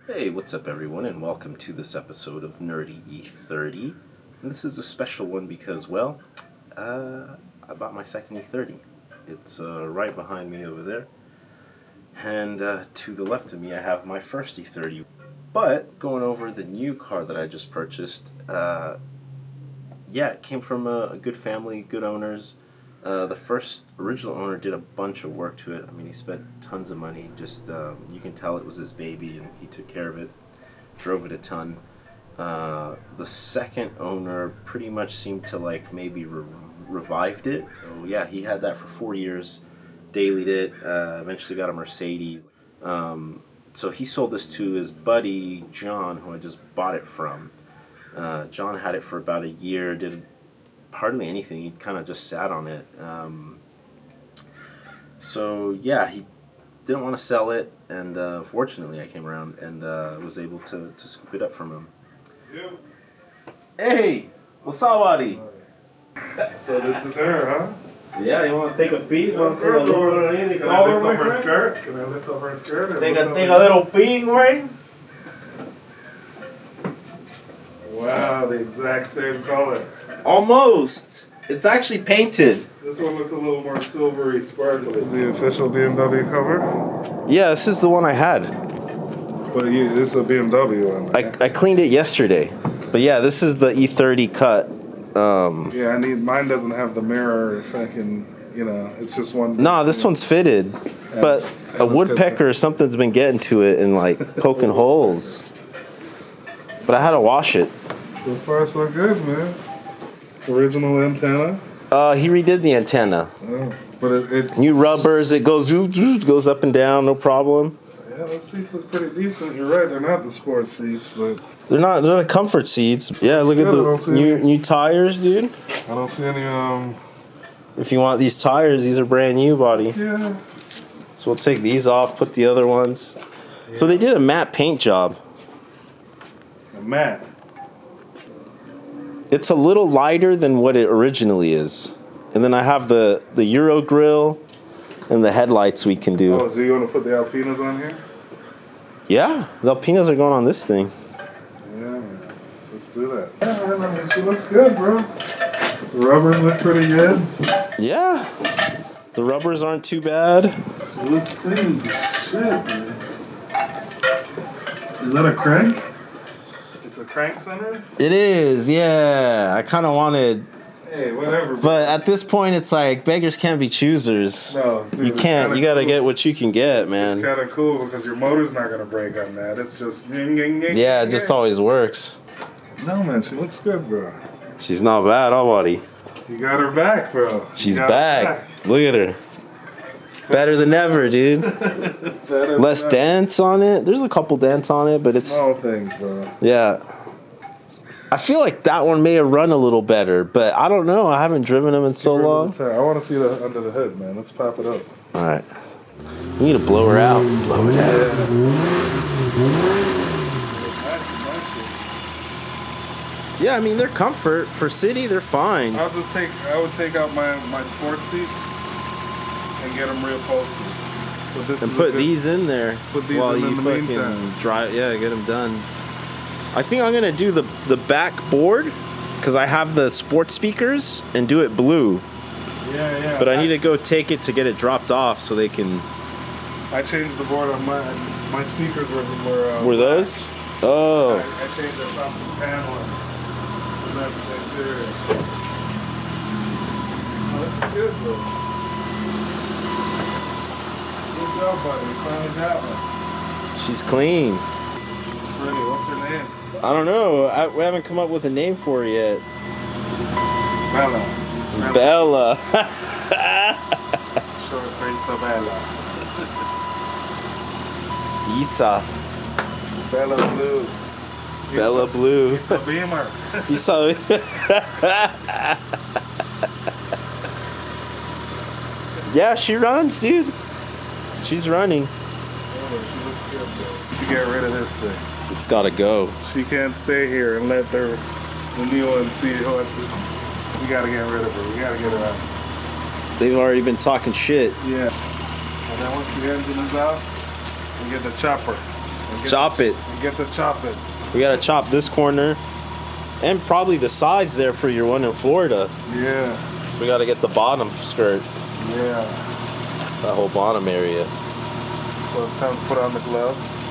Hey, what's up everyone, and welcome to this episode of Nerdy E30. And this is a special one because, well, I bought my second E30. It's right behind me over there. And to the left of me, I have my first E30. But going over the new car that I just purchased, yeah, it came from a good family, good owners. The first original owner did a bunch of work to it. I mean, he spent tons of money. Just you can tell it was his baby, and he took care of it. Drove it a ton. The second owner pretty much seemed to like maybe revived it. So yeah, he had that for 4 years. Dailied it. Eventually got a Mercedes. So he sold this to his buddy John, who I just bought it from. John had it for about a year. Did hardly anything. He kind of just sat on it. So yeah, he didn't want to sell it, and fortunately I came around and was able to scoop it up from him. Yeah. Hey, what's up, buddy? So this is her, huh? Yeah, you want to take a peek? Can I lift up her skirt? Can I lift up her skirt? Take a little peek, right? Wow, the exact same color. Almost. It's actually painted. This one looks a little more silvery, sparkly. This is the official BMW cover? Yeah, this is the one I had. But this is a BMW one. Right? I cleaned it yesterday. But yeah, this is the E30 cut. Yeah, mine doesn't have the mirror fucking, it's just one. No, this one's fitted. But a woodpecker or something's been getting to it and like poking holes. But I had to wash it. So far, so good, man. Original antenna. He redid the antenna. Oh, but it new rubbers. It goes up and down, no problem. Yeah, those seats look pretty decent. You're right. They're not the sports seats, but they're not. They're the comfort seats. Yeah, look at the new tires, dude. I don't see any. If you want these tires, these are brand new, buddy. Yeah. So we'll take these off. Put the other ones. Yeah. So they did a matte paint job. A matte. It's a little lighter than what it originally is. And then I have the Euro grill and the headlights we can do. Oh, so you want to put the Alpinas on here? Yeah, the Alpinas are going on this thing. Yeah, man. Let's do that. Yeah, man, I mean, she looks good, bro. The rubbers look pretty good. Yeah. The rubbers aren't too bad. She looks clean. Shit, man. Is that a crank? It's a crank center? It is, yeah. I kind of wanted... Hey, whatever. But at this point, it's like, beggars can't be choosers. No, dude. You can't. You got to get what you can get, man. It's kind of cool because your motor's not going to break on that. It's just... Yeah, it just always works. No, man, she looks good, bro. She's not bad, oh, buddy. You got her back, bro. She's back. Look at her. Better than ever, dude. Less dents on it. There's a couple dents on it, but it's... Small things, bro. Yeah. I feel like that one may have run a little better, but I don't know. I haven't driven them in so long. I want to see the under the hood, man. Let's pop it up. All right. We need to blow her out. Blow it out. Yeah, I mean, they're comfort. For city, they're fine. I would take out my sports seats and get them real pulsy. And put these in there. Put these while in you the fucking meantime. Drive. Yeah, get them done. I think I'm gonna do the back board because I have the sports speakers and do it blue. Yeah. But I need to go take it to get it dropped off so they can. I changed the board on my speakers were those? Oh. I changed it from some tan ones. So that's the interior. Oh, this is good, bro. Good job, buddy. We finally got one. She's clean. It's pretty. What's her name? I don't know. We haven't come up with a name for her yet. Bella. Bella. Short face of Bella. Isa. Bella Blue. Bella Blue. Isa Beamer. Isa. Yeah, she runs, dude. She's running. Oh, she looks good, bro. You get rid of this thing. It's gotta go. She can't stay here and let the new one see what. We gotta get rid of her. We gotta get her out. They've already been talking shit. Yeah. And then once the engine is out, we get the chopper. Chop it. And get the chop it. We gotta chop this corner and probably the sides there for your one in Florida. Yeah. So we gotta get the bottom skirt, Yeah. that whole bottom area. So it's time to put on the gloves.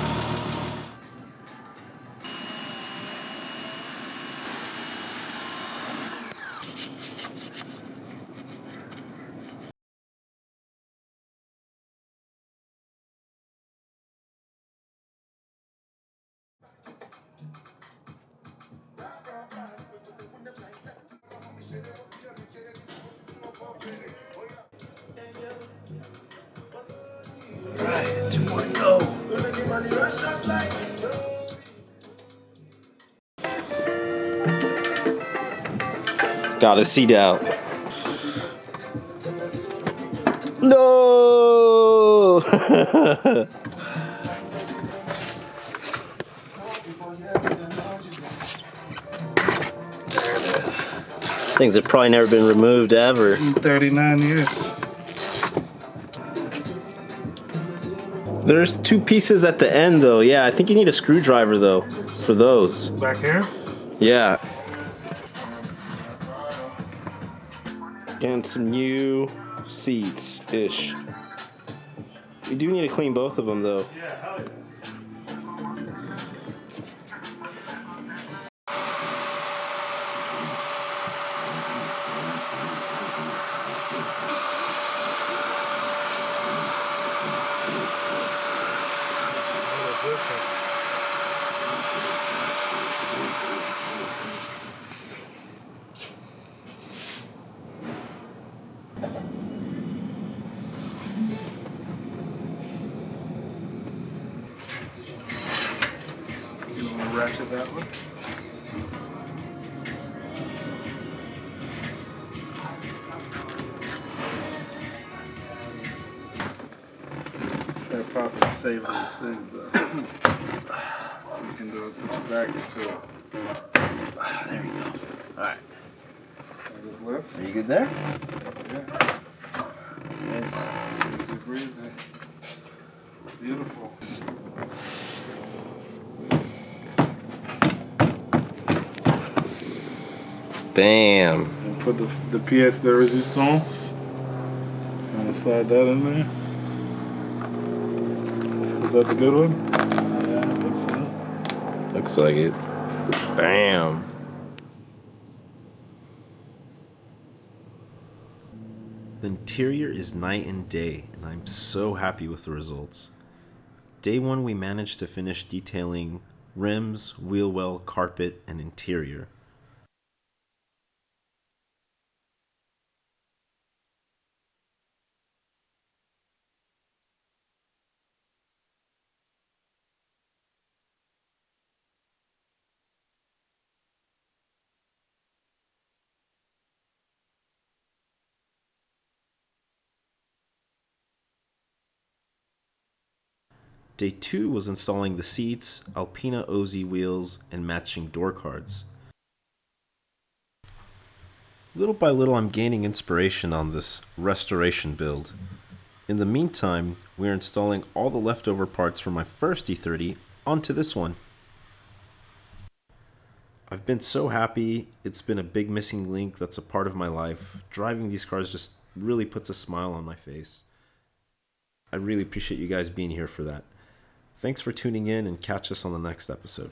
Alright, 2 more to go. Got a seat out. No! Things have probably never been removed ever. 39 years. There's 2 pieces at the end though. Yeah, I think you need a screwdriver though for those. Back here? Yeah. And some new seats-ish. We do need to clean both of them though. Yeah, hell yeah. You want to ratchet that one? That probably save these things though. You can do it, put your back into it. There you go. Alright. Just lift. Are you good there? Yeah. Nice. Easy breezy. Beautiful. Bam. And put the pièce de résistance. And slide that in there. Is that the good one? Yeah, I think so. Looks like it. Bam. The interior is night and day, and I'm so happy with the results. Day 1 we managed to finish detailing rims, wheel well, carpet, and interior. Day 2 was installing the seats, Alpina OZ wheels, and matching door cards. Little by little I'm gaining inspiration on this restoration build. In the meantime, we're installing all the leftover parts from my first E30 onto this one. I've been so happy. It's been a big missing link that's a part of my life. Driving these cars just really puts a smile on my face. I really appreciate you guys being here for that. Thanks for tuning in and catch us on the next episode.